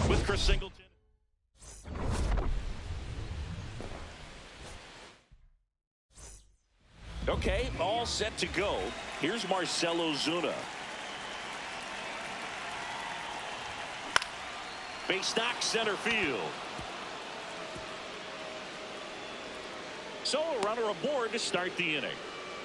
With Chris Singleton. Okay, all set to go. Here's Marcell Ozuna. Base knock center field. So a runner aboard to start the inning.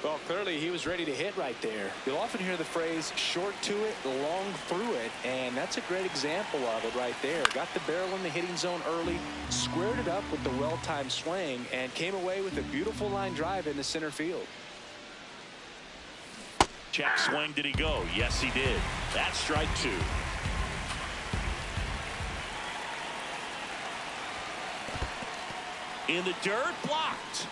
Well, clearly he was ready to hit right there. You'll often hear the phrase short to it, long through it, and that's a great example of it right there. Got the barrel in the hitting zone early, squared it up with the well-timed swing, and came away with a beautiful line drive into center field. Check swing, did he go? Yes, he did. That's strike two. In the dirt, blocked.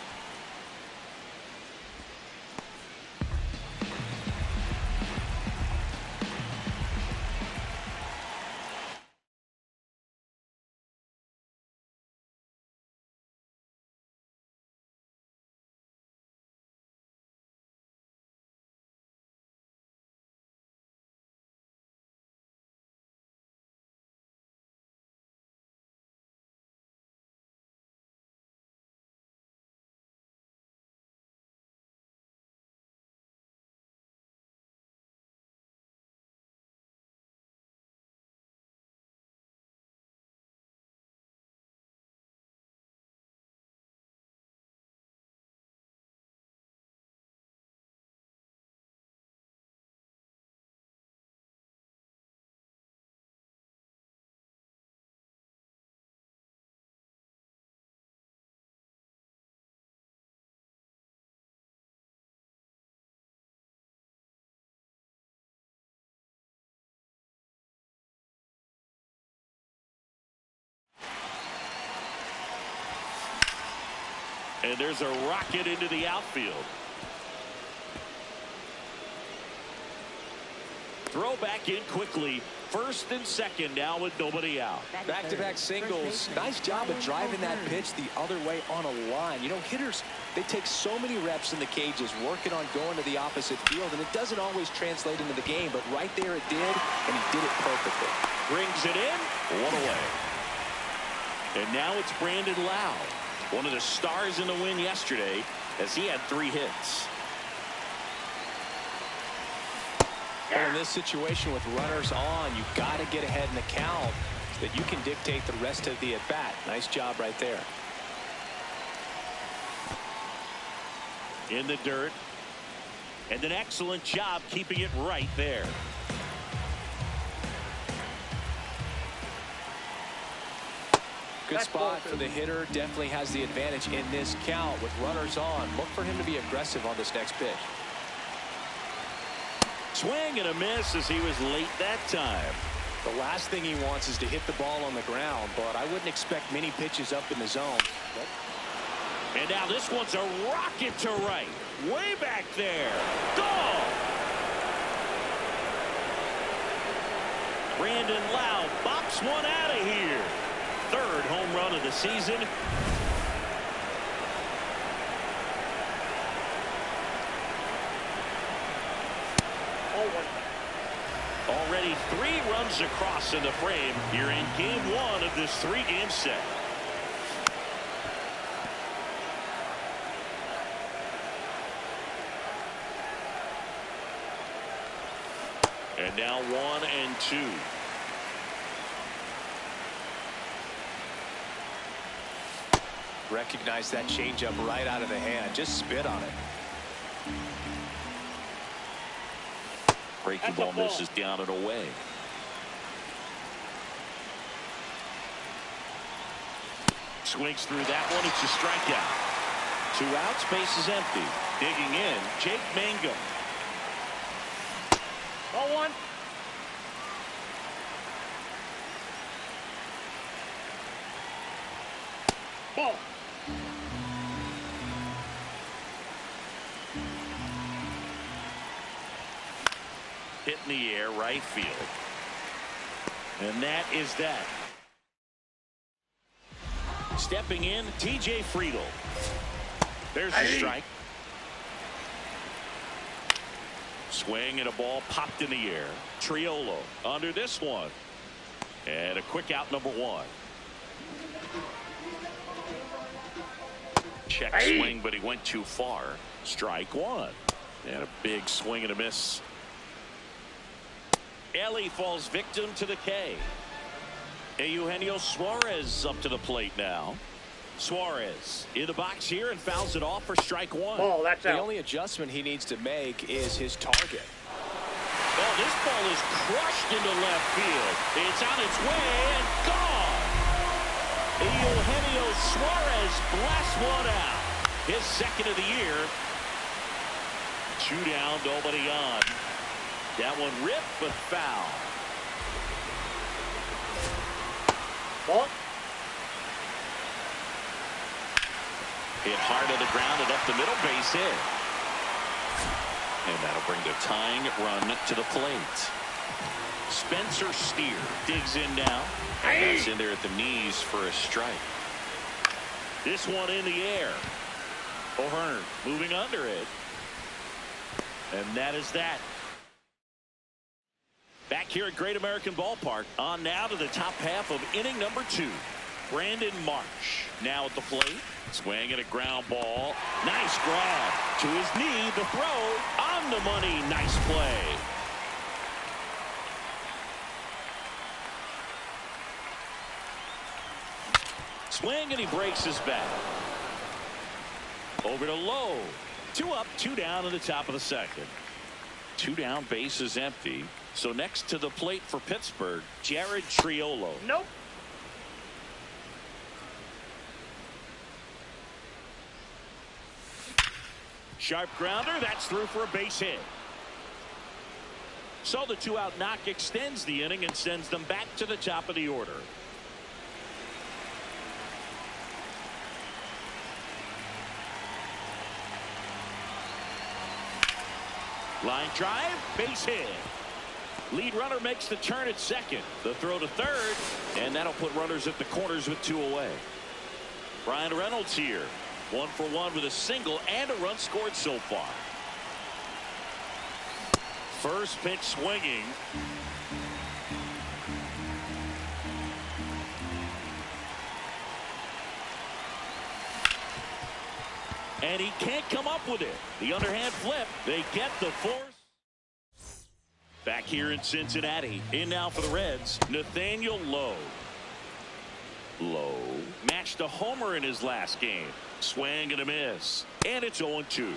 And there's a rocket into the outfield. Throw back in quickly. First and second now with nobody out. Back-to-back singles. Nice job of driving that pitch the other way on a line. You know, hitters, they take so many reps in the cages working on going to the opposite field, and it doesn't always translate into the game, but right there it did, and he did it perfectly. Brings it in. One away. And now it's Brandon Lowe, one of the stars in the win yesterday, as he had 3 hits. Well, in this situation with runners on, you've got to get ahead in the count so that you can dictate the rest of the at-bat. Nice job right there. In the dirt. And an excellent job keeping it right there. Good spot for the hitter. Definitely has the advantage in this count with runners on. Look for him to be aggressive on this next pitch. Swing and a miss as he was late that time. The last thing he wants is to hit the ball on the ground, but I wouldn't expect many pitches up in the zone. And now this one's a rocket to right. Way back there. Gone. Brandon Lowe bops one out of here. Third home run of the season. Already 3 runs across in the frame here in game 1 of this 3-game set. And now 1-2. Recognize that changeup right out of the hand. Just spit on it. Breaking ball misses down and away. Swings through that one. It's a strikeout. 2 outs, base is empty. Digging in, Jake Mangum. 0-1. Ball. Hit in the air, right field. And that is that. Stepping in, TJ Friedl. There's the strike. Swing and a ball popped in the air. Triolo under this one. And a quick out, number 1. Check swing, but he went too far. Strike 1. And a big swing and a miss. Ellie falls victim to the K. Eugenio Suarez up to the plate now. Suarez in the box here and fouls it off for strike 1. Ball, that's out. The only adjustment he needs to make is his target. Oh, this ball is crushed into left field. It's on its way and gone. Eugenio Suarez blasts one out. His second of the year. 2 down, nobody on. That one ripped, but foul. Ball. Hit hard to the ground and up the middle, base hit. And that'll bring the tying run to the plate. Spencer Steer digs in now. And that's in there at the knees for a strike. This one in the air. O'Hearn moving under it. And that is that. Back here at Great American Ballpark. On now to the top half of inning number 2. Brandon Marsh now at the plate. Swing and a ground ball. Nice grab to his knee. The throw on the money. Nice play. Swing and he breaks his bat. Over to Lowe. 2 up, 2 down in the top of the second. 2 down, base is empty. So next to the plate for Pittsburgh, Jared Triolo. Nope. Sharp grounder, that's through for a base hit. So the 2-out knock extends the inning and sends them back to the top of the order. Line drive, base hit. Lead runner makes the turn at second. The throw to third, and that'll put runners at the corners with 2 away. Brian Reynolds here. 1 for 1 with a single and a run scored so far. First pitch swinging. And he can't come up with it. The underhand flip. They get the force. Back here in Cincinnati. In now for the Reds, Nathaniel Lowe. Lowe matched a homer in his last game. Swing and a miss. And it's 0-2.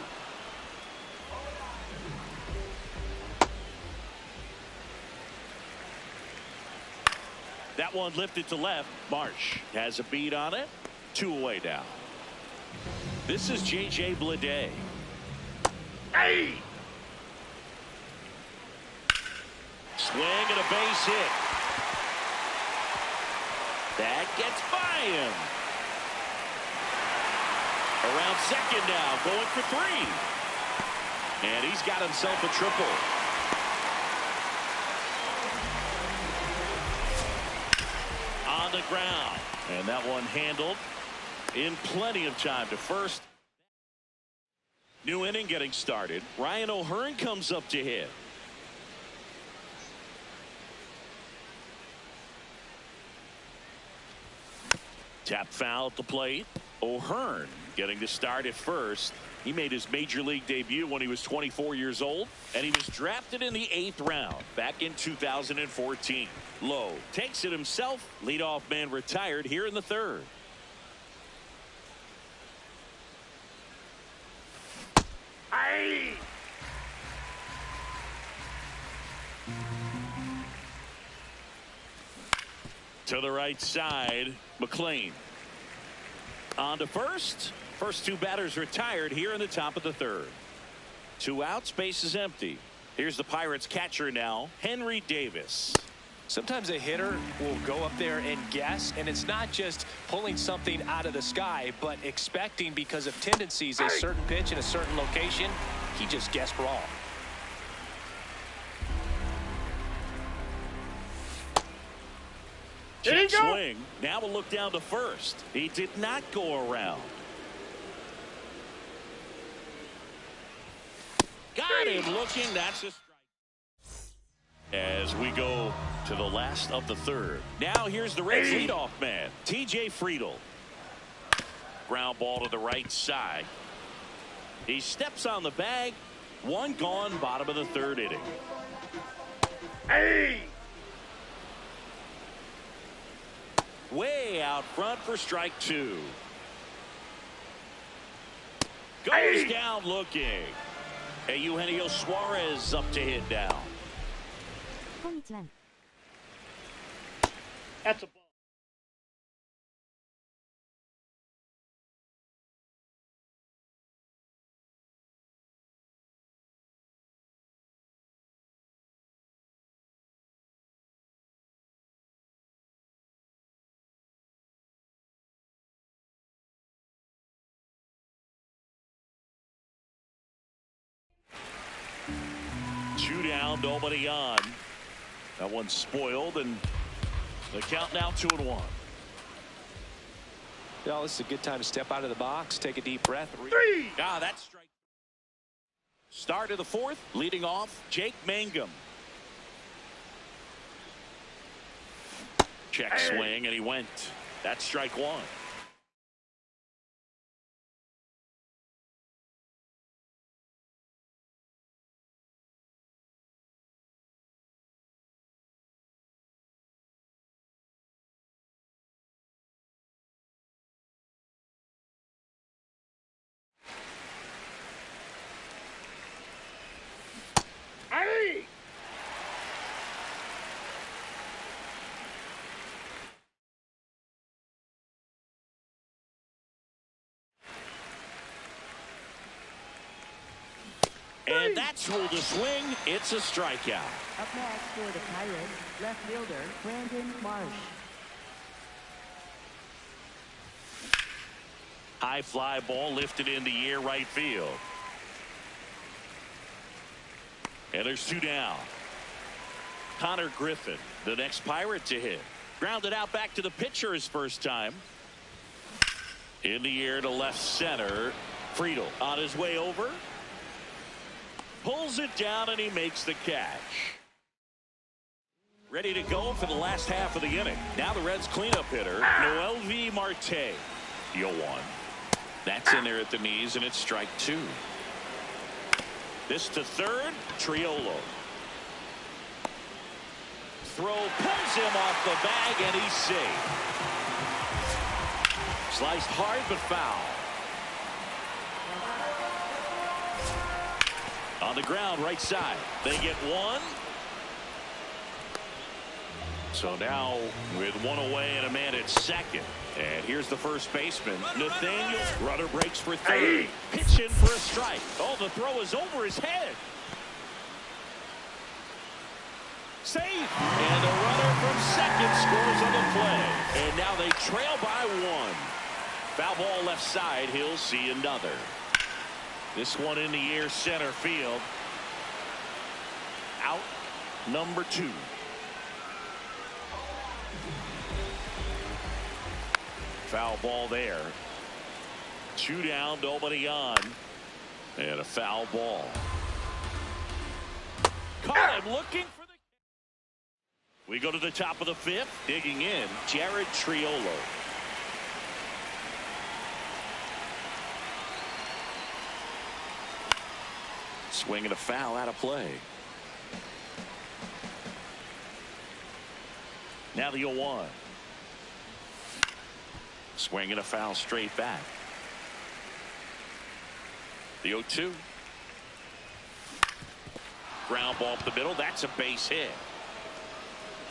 That one lifted to left. Marsh has a beat on it. 2 away now. This is J.J. Bleday. Hey! Swing and a base hit. That gets by him. Around second now, going for three. And he's got himself a triple. On the ground. And that one handled in plenty of time to first. New inning getting started. Ryan O'Hearn comes up to hit. Tap foul at the plate. O'Hearn getting the start at first. He made his major league debut when he was 24 years old, and he was drafted in the 8th round back in 2014. Lowe takes it himself. Leadoff man retired here in the 3rd. Aye. To the right side, McLean. On to first. First two batters retired here in the top of the 3rd. 2 outs, base is empty. Here's the Pirates catcher now, Henry Davis. Sometimes a hitter will go up there and guess, and it's not just pulling something out of the sky, but expecting because of tendencies a certain pitch in a certain location. He just guessed wrong. Check swing. Now we'll look down to first. He did not go around. Got him looking. That's a strike. As we go to the last of the 3rd. Now here's the Reds leadoff man, T.J. Friedl. Ground ball to the right side. He steps on the bag. One gone, bottom of the 3rd inning. Hey! Way out front for strike 2. Goes down looking. Hey, Eugenio Suarez up to hit now. That's a ball. Two down, nobody on. That one's spoiled, and the count now 2-1. Well, this is a good time to step out of the box, take a deep breath. 3. Ah, that's strike. Start of the 4th, leading off, Jake Mangum. Check swing, and he went. That's strike 1. Aye. And that's ruled a swing. It's a strikeout. Up next for the Pirates, left fielder Brandon Marsh. High fly ball lifted in the air, right field. And there's 2 down. Connor Griffin, the next Pirate to hit. Grounded out back to the pitcher his first time. In the air to left center. Friedl on his way over. Pulls it down, and he makes the catch. Ready to go for the last half of the inning. Now the Reds cleanup hitter, Noel V. Marte. 0-1. That's in there at the knees, and it's strike 2. This to 3rd, Triolo. Throw pulls him off the bag, and he's safe. Sliced hard but foul. On the ground, right side. They get 1. So now with 1 away and a man at second. And here's the first baseman, Nathaniel. Runner breaks for 3rd. Pitch in for a strike. Oh, the throw is over his head. Safe. And the runner from second scores on the play. And now they trail by 1. Foul ball left side. He'll see another. This one in the air center field. Out number 2. Foul ball there. 2 down, nobody on. And a foul ball. Caught him looking for the... We go to the top of the 5th. Digging in, Jared Triolo. Swinging a foul out of play. Now the 0-1. Swinging a foul straight back. The 0-2. Ground ball up the middle. That's a base hit.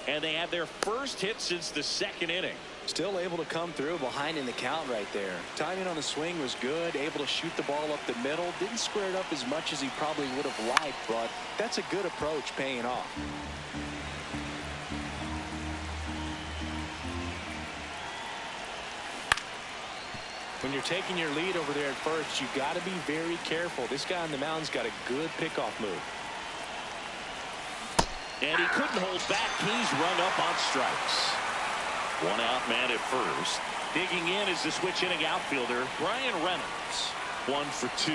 And they have their first hit since the 2nd inning. Still able to come through behind in the count right there. Timing on the swing was good. Able to shoot the ball up the middle. Didn't square it up as much as he probably would have liked, but that's a good approach paying off. When you're taking your lead over there at first, you got to be very careful. This guy on the mound's got a good pickoff move. And he couldn't hold back. He's run up on strikes. 1 out man at first. Digging in is the switch inning outfielder, Brian Reynolds. 1 for 2.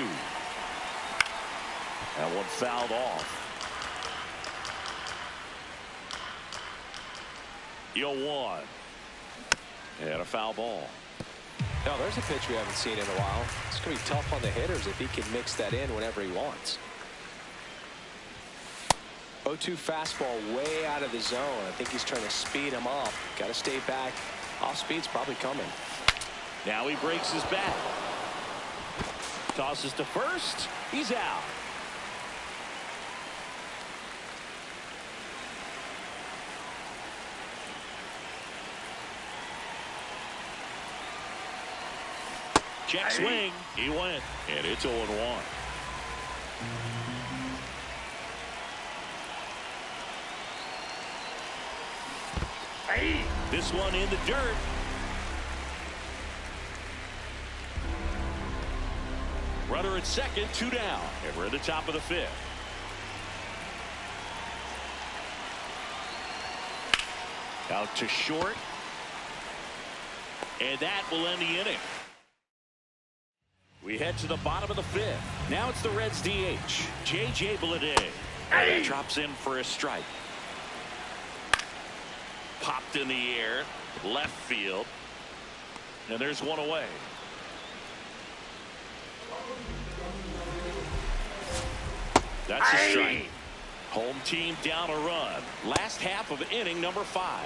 That one fouled off. 0-1. And a foul ball. Now there's a pitch we haven't seen in a while. It's going to be tough on the hitters if he can mix that in whenever he wants. 0-2 fastball way out of the zone. I think he's trying to speed him up. Got to stay back. Off speed's probably coming. Now he breaks his bat. Tosses to first. He's out. Check swing. He went. And it's 0-1. This one in the dirt. Runner at second, 2 down. And we're at the top of the 5th. Out to short. And that will end the inning. We head to the bottom of the 5th. Now it's the Reds DH, J.J. Bleday. Drops in for a strike. Popped in the air, left field. And there's one away. That's a strike. Home team down a run. Last half of inning number 5.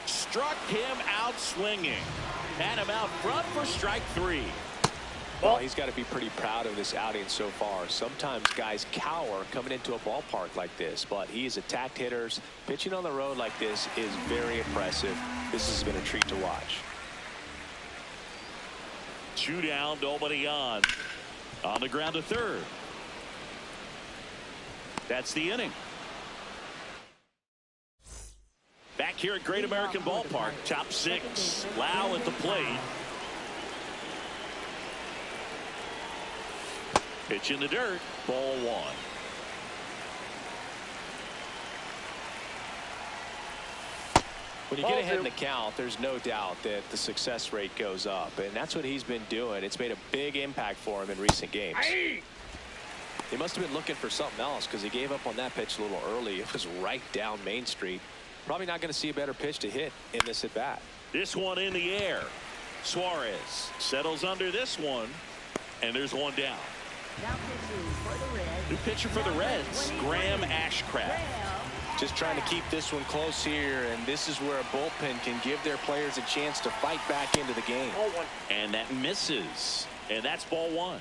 Struck him out swinging. Had him out front for strike 3. Well, he's got to be pretty proud of this outing so far. Sometimes guys cower coming into a ballpark like this, but he's attacked hitters. Pitching on the road like this is very impressive. This has been a treat to watch. 2 down, nobody on. On the ground to third. That's the inning. Back here at Great American Ballpark, top 6. Lau at the plate. Pitch in the dirt. Ball 1. When you get ahead in the count, there's no doubt that the success rate goes up, and that's what he's been doing. It's made a big impact for him in recent games. He must have been looking for something else because he gave up on that pitch a little early. It was right down Main Street. Probably not going to see a better pitch to hit in this at bat. This one in the air. Suarez settles under this one, and there's one down. Now pitching for the Reds. New pitcher for the Reds, Graham Ashcraft. Just trying to keep this one close here, and this is where a bullpen can give their players a chance to fight back into the game. And that misses, and that's ball 1.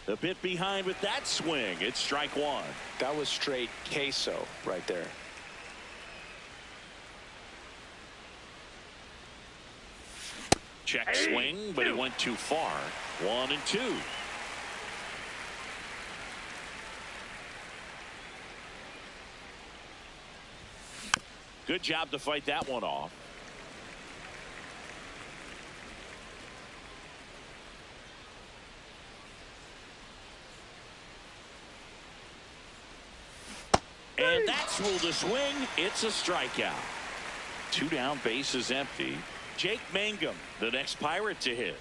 A bit behind with that swing. It's strike 1. That was straight queso right there. Check swing, but he went too far. 1-2. Good job to fight that one off. And that's ruled a swing. It's a strikeout. 2 down, base is empty. Jake Mangum, the next Pirate to hit.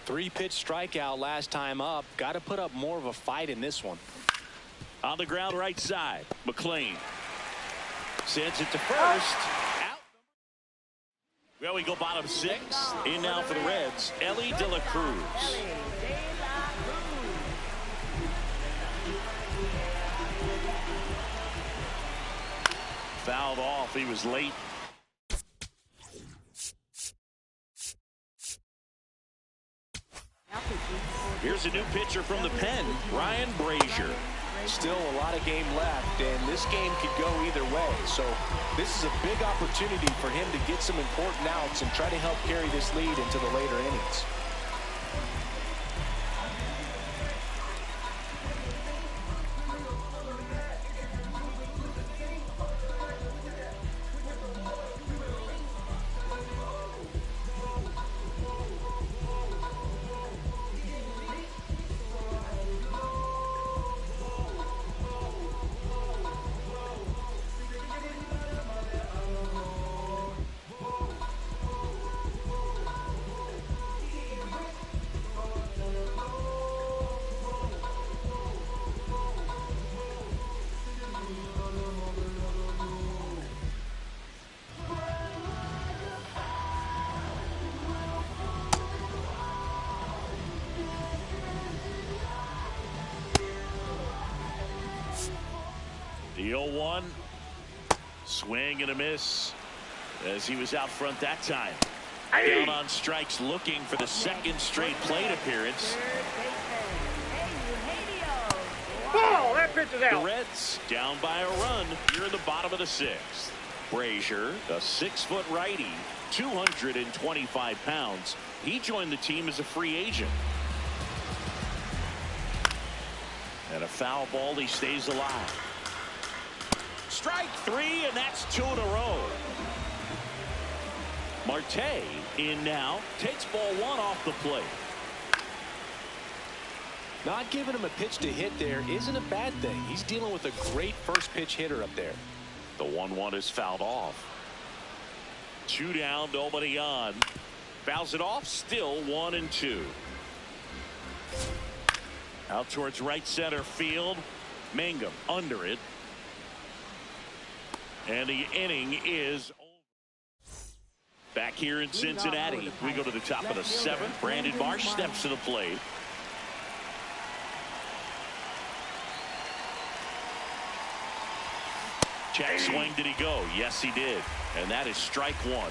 3-pitch strikeout last time up. Got to put up more of a fight in this one. On the ground right side, McLean sends it to first. Out. Well, we go bottom 6. In now for the Reds, Ellie De La Cruz. Fouled off. He was late. Here's a new pitcher from the pen, Ryan Brazier. Still a lot of game left, and this game could go either way. So this is a big opportunity for him to get some important outs and try to help carry this lead into the later innings. The 0-1. Swing and a miss as he was out front that time. Down on strikes, looking for the second straight plate appearance. Ball, that pitch is The out. Reds down by a run here in the bottom of the 6th. Brazier, a 6-foot righty, 225 pounds. He joined the team as a free agent. And a foul ball, he stays alive. Strike 3, and that's 2 in a row. Marte in now, takes ball 1 off the plate. Not giving him a pitch to hit there isn't a bad thing. He's dealing with a great first pitch hitter up there. The 1-1 is fouled off. 2 down, nobody on. Fouls it off, still 1-2. Out towards right center field. Mangum under it. And the inning is over. Back here in Cincinnati, we go to the top of the 7th. Brandon Marsh steps to the plate. Check swing, did he go? Yes, he did. And that is strike 1.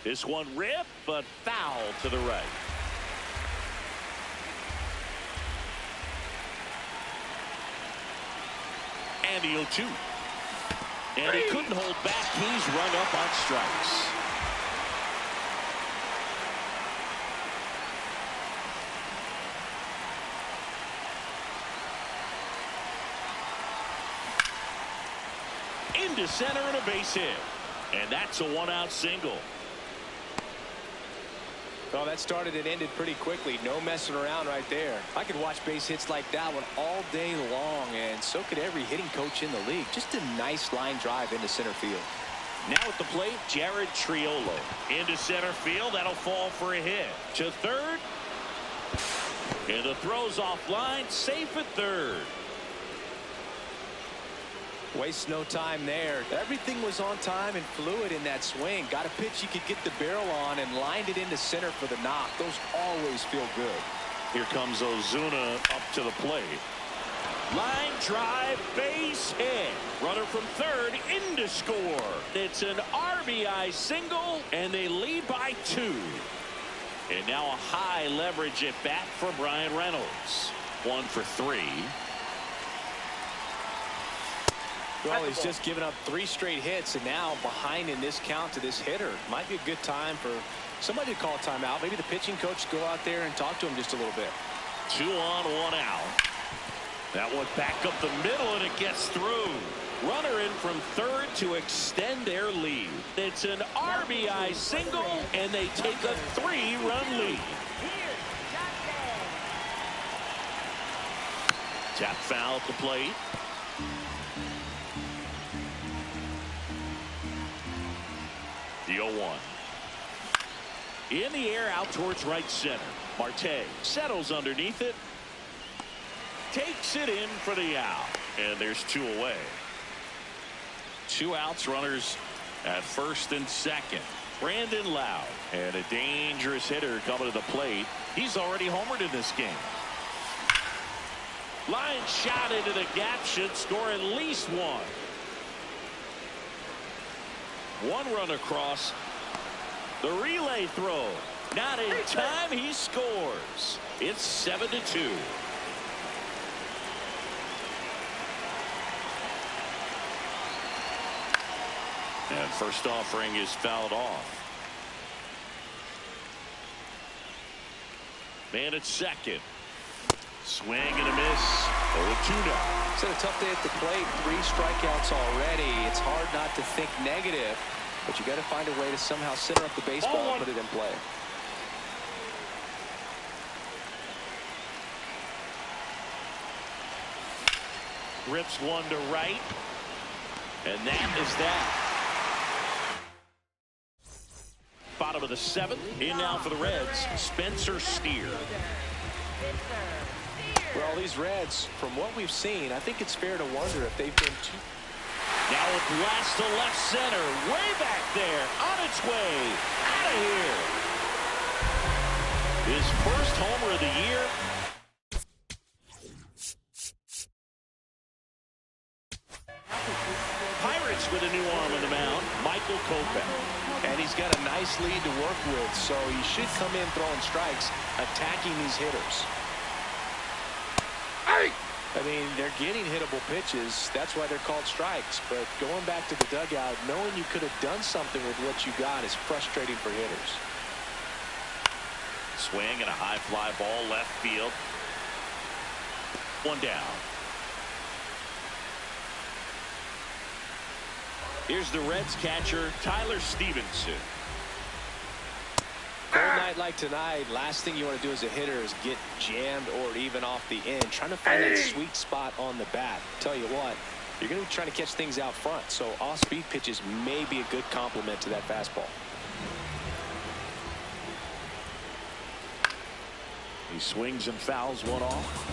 This one ripped, but foul to the right. And the 0-2. And he couldn't hold back. He's run up on strikes. Into center and a base hit. And that's a 1-out single. Well, that started and ended pretty quickly. No messing around right there. I could watch base hits like that one all day long, and so could every hitting coach in the league. Just a nice line drive into center field. Now at the plate, Jared Triolo. Into center field. That'll fall for a hit. To third. And the throw's offline. Safe at third. Waste no time there. Everything was on time and fluid in that swing. Got a pitch you could get the barrel on and lined it into center for the knock. Those always feel good. Here comes Ozuna up to the plate. Line drive, base hit. Runner from third in to score. It's an RBI single, and they lead by 2. And now a high leverage at bat for Brian Reynolds. 1 for 3. Well, he's just given up 3 straight hits, and now behind in this count to this hitter. Might be a good time for somebody to call a timeout. Maybe the pitching coach go out there and talk to him just a little bit. 2 on, 1 out. That one back up the middle, and it gets through. Runner in from third to extend their lead. It's an RBI single, and they take a 3-run lead. Tap foul at the plate. The 0-1. In the air out towards right center. Marte settles underneath it. Takes it in for the out. And there's 2 away. 2 outs, runners at first and second. Brandon Loud, and a dangerous hitter coming to the plate. He's already homered in this game. Line shot into the gap, should score at least 1. 1 run across. The relay throw. Not in time, he scores. It's 7-2. And first offering is fouled off. Man at second. Swing and a miss. 0-2 now. It's been a tough day at the plate. 3 strikeouts already. It's hard not to think negative, but you got to find a way to somehow center up the baseball and put it in play. Rips one to right. And that is that. Bottom of the 7th. In now for the Reds, Spencer Steer. Well, these Reds, from what we've seen, I think it's fair to wonder if they've been too... Now a blast to left center. Way back there. On its way. Out of here. His first homer of the year. Pirates with a new arm on the mound. Michael Kopech. And he's got a nice lead to work with, so he should come in throwing strikes, attacking these hitters. I mean, they're getting hittable pitches. That's why they're called strikes. But going back to the dugout, knowing you could have done something with what you got is frustrating for hitters. Swing and a high fly ball left field. 1 down. Here's the Reds catcher, Tyler Stevenson. Cold night like tonight, last thing you want to do as a hitter is get jammed or even off the end. Trying to find that sweet spot on the bat. Tell you what, you're going to be trying to catch things out front, so off-speed pitches may be a good complement to that fastball. He swings and fouls one off.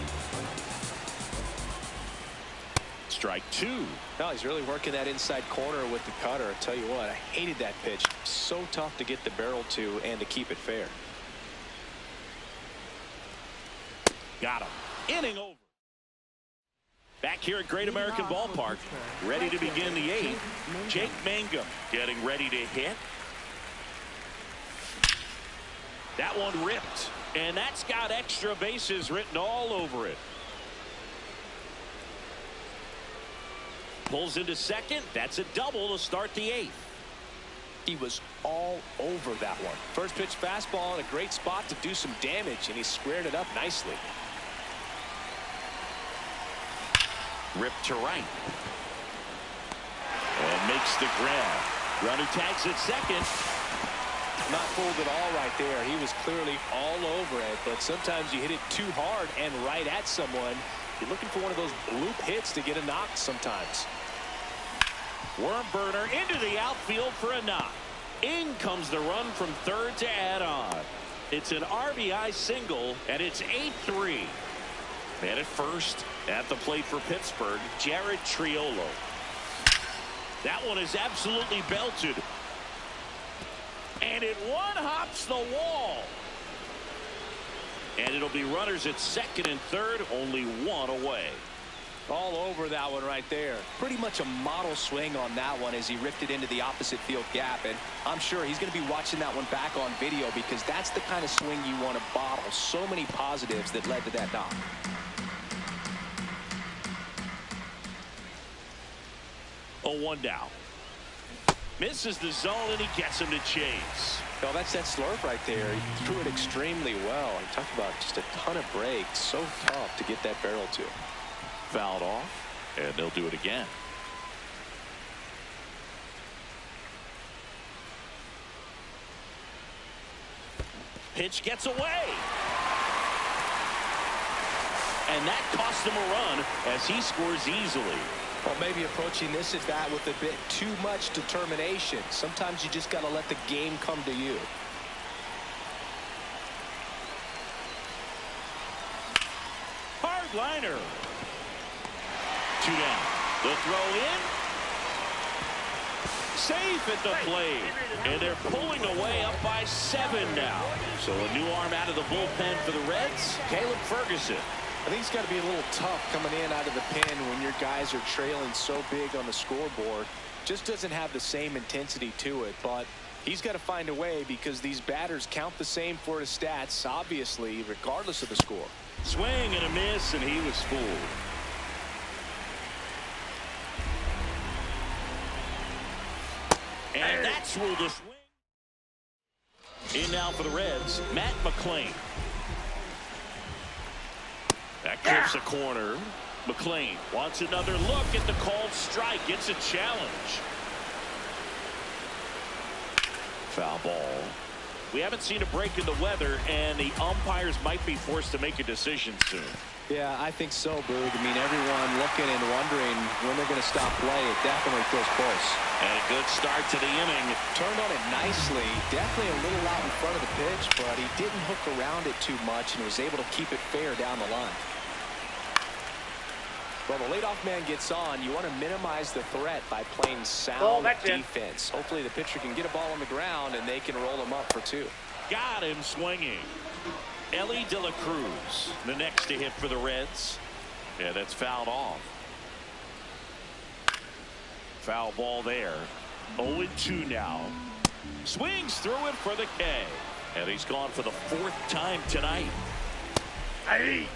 Strike 2. No, he's really working that inside corner with the cutter. I tell you what, I hated that pitch. So tough to get the barrel to and to keep it fair. Got him. Inning over. Back here at Great American Ballpark, ready to begin the 8th. Jake Mangum getting ready to hit. That one ripped, and that's got extra bases written all over it. Pulls into second. That's a double to start the 8th. He was all over that one. First pitch fastball in a great spot to do some damage, and he squared it up nicely. Ripped to right. And makes the grab. Runner tags at second. Not fooled at all right there. He was clearly all over it, but sometimes you hit it too hard and right at someone. You're looking for one of those bloop hits to get a knock sometimes. Worm burner into the outfield for a knock. In comes the run from third to add on. It's an RBI single, and it's 8-3. Man at first, at the plate for Pittsburgh, Jared Triolo. That one is absolutely belted. And it one-hops the wall. And it'll be runners at second and third, only 1 away. All over that one right there. Pretty much a model swing on that one as he ripped it into the opposite field gap. And I'm sure he's going to be watching that one back on video because that's the kind of swing you want to bottle. So many positives that led to that knock. 0-1 now. Misses the zone, and he gets him to chase. Oh, that's that slurve right there. He threw it extremely well. He talked about just a ton of breaks. So tough to get that barrel to. Fouled off, and they'll do it again. Pitch gets away. And that cost him a run as he scores easily. Well, maybe approaching this at bat with a bit too much determination. Sometimes you just got to let the game come to you. Hard liner. 2 down. The throw in. Safe at the plate. And they're pulling away up by 7 now. So a new arm out of the bullpen for the Reds, Caleb Ferguson. I think it's got to be a little tough coming in out of the pen when your guys are trailing so big on the scoreboard. Just doesn't have the same intensity to it, but he's got to find a way because these batters count the same for his stats, obviously, regardless of the score. Swing and a miss, and he was fooled. And that's ruled a swing. In now for the Reds, Matt McClain. That clips a corner. McClain wants another look at the called strike. It's a challenge. Foul ball. We haven't seen a break in the weather, and the umpires might be forced to make a decision soon. Yeah, I think so, Boog. I mean, everyone looking and wondering when they're going to stop play. It definitely feels close. And a good start to the inning. Turned on it nicely. Definitely a little out in front of the pitch, but he didn't hook around it too much and was able to keep it fair down the line. Well, the leadoff man gets on. You want to minimize the threat by playing sound defense. Hopefully the pitcher can get a ball on the ground and they can roll him up for 2. Got him swinging. Ellie De La Cruz, the next to hit for the Reds. Yeah, that's fouled off. Foul ball there. 0-2 now. Swings through it for the K. And he's gone for the 4th time tonight. Hey.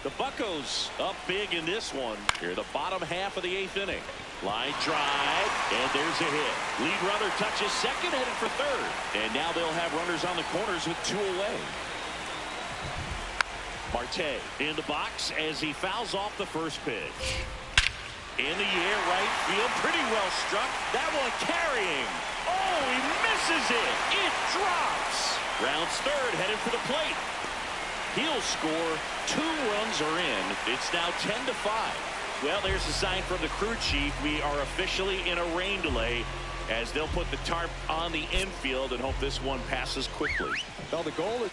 The Buccos up big in this one. Here, the bottom half of the 8th inning. Line drive, and there's a hit. Lead runner touches second, headed for 3rd. And now they'll have runners on the corners with 2 away. Marte in the box as he fouls off the first pitch. In the air, right field, pretty well struck. That one carrying. Oh, he misses it. It drops. Rounds 3rd, headed for the plate. He'll score. 2 runs are in. It's now 10-5. Well, there's a sign from the crew chief. We are officially in a rain delay as they'll put the tarp on the infield and hope this one passes quickly. Well, the goal is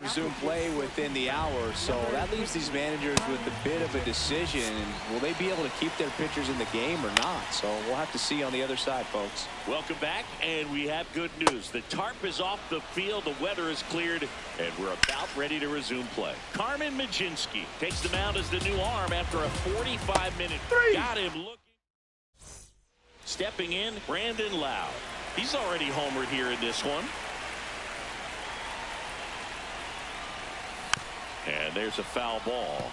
resume play within the hour, so that leaves these managers with a bit of a decision. Will they be able to keep their pitchers in the game or not? So we'll have to see on the other side, folks. Welcome back, and we have good news. The tarp is off the field, the weather is cleared, and we're about ready to resume play. Carmen Majinski takes the mound as the new arm after a 45-minute. Got him looking. Stepping in, Brandon Lowe. He's already homered here in this one. And there's a foul ball.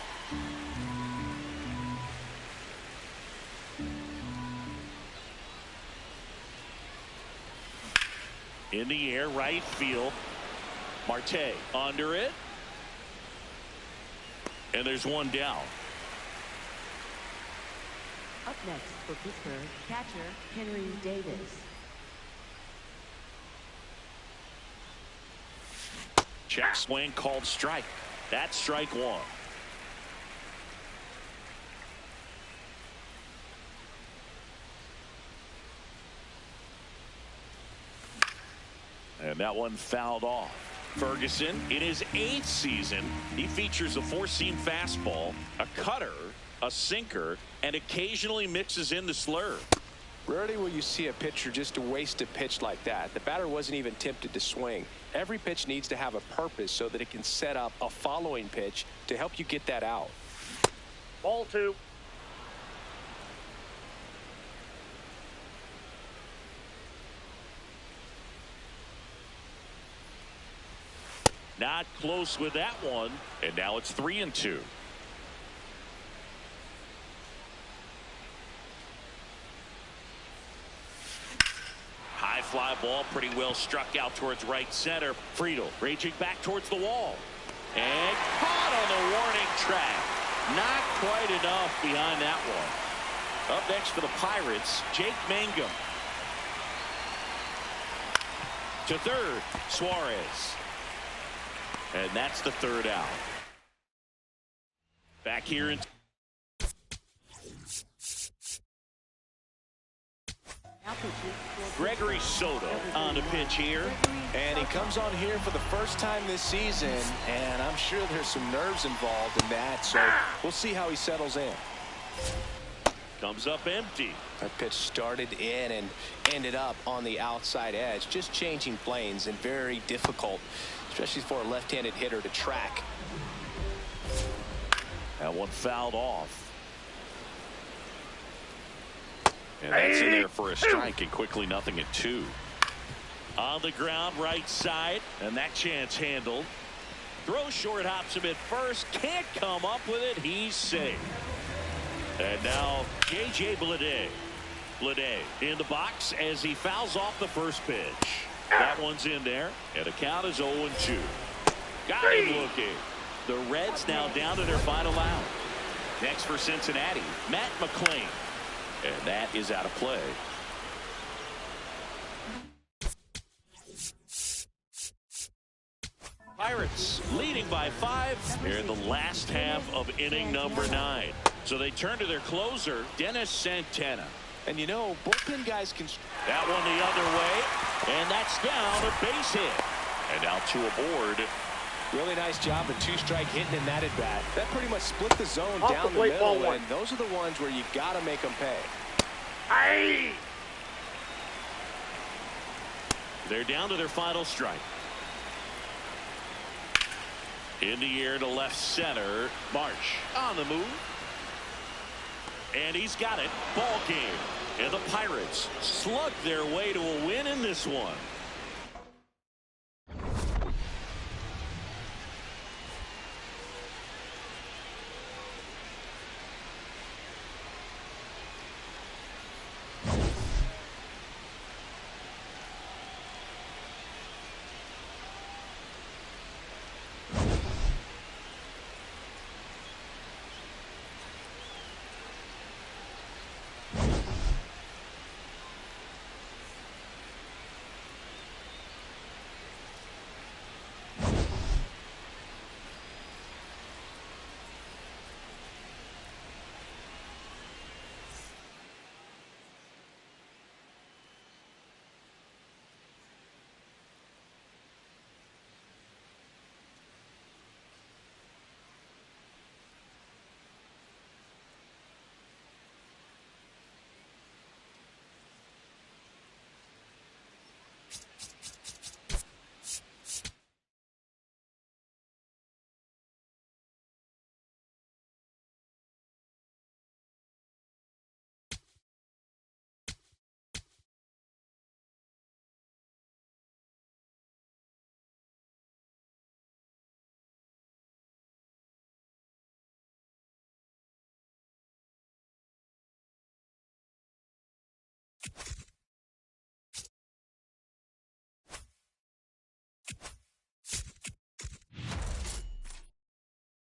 In the air, right field. Marte under it. And there's one down. Up next for Pittsburgh, catcher Henry Davis. Check swing called strike. That's strike 1. And that one fouled off. Ferguson, in his 8th season, he features a 4-seam fastball, a cutter, a sinker, and occasionally mixes in the slurve. Rarely will you see a pitcher just waste a pitch like that. The batter wasn't even tempted to swing. Every pitch needs to have a purpose so that it can set up a following pitch to help you get that out. Ball 2. Not close with that one. And now it's 3-2. fly ball pretty well struck out towards right center. Friedel raging back towards the wall. And caught on the warning track. Not quite enough behind that one. Up next for the Pirates, Jake Mangum. To third, Suarez. And that's the third out. Back here in Gregory Soto on the pitch here. And he comes on here for the first time this season, and I'm sure there's some nerves involved in that, so we'll see how he settles in. Comes up empty. That pitch started in and ended up on the outside edge. Just changing planes and very difficult, especially for a left-handed hitter to track. That one fouled off. And that's in there for a strike, and quickly 0-2. On the ground, right side, and that chance handled. Throw short, hops him at first, can't come up with it. He's safe. And now J.J. Bleday. Bleday in the box as he fouls off the first pitch. That one's in there, and the count is 0-2. Got him looking. The Reds now down to their final out. Next for Cincinnati, Matt McClain. And that is out of play. Pirates leading by 5 here in the last half of inning number 9. So they turn to their closer, Dennis Santana. And you know, bullpen guys can. That one the other way, and that's down, a base hit. And now 2 aboard. Really nice job of 2-strike hitting in that at bat. That pretty much split the zone Off down the the plate, middle, ball one. and those are the ones where you got to make them pay. Aye. They're down to their final strike. In the air to left center, Marsh on the move. And he's got it. Ball game. And the Pirates slug their way to a win in this one.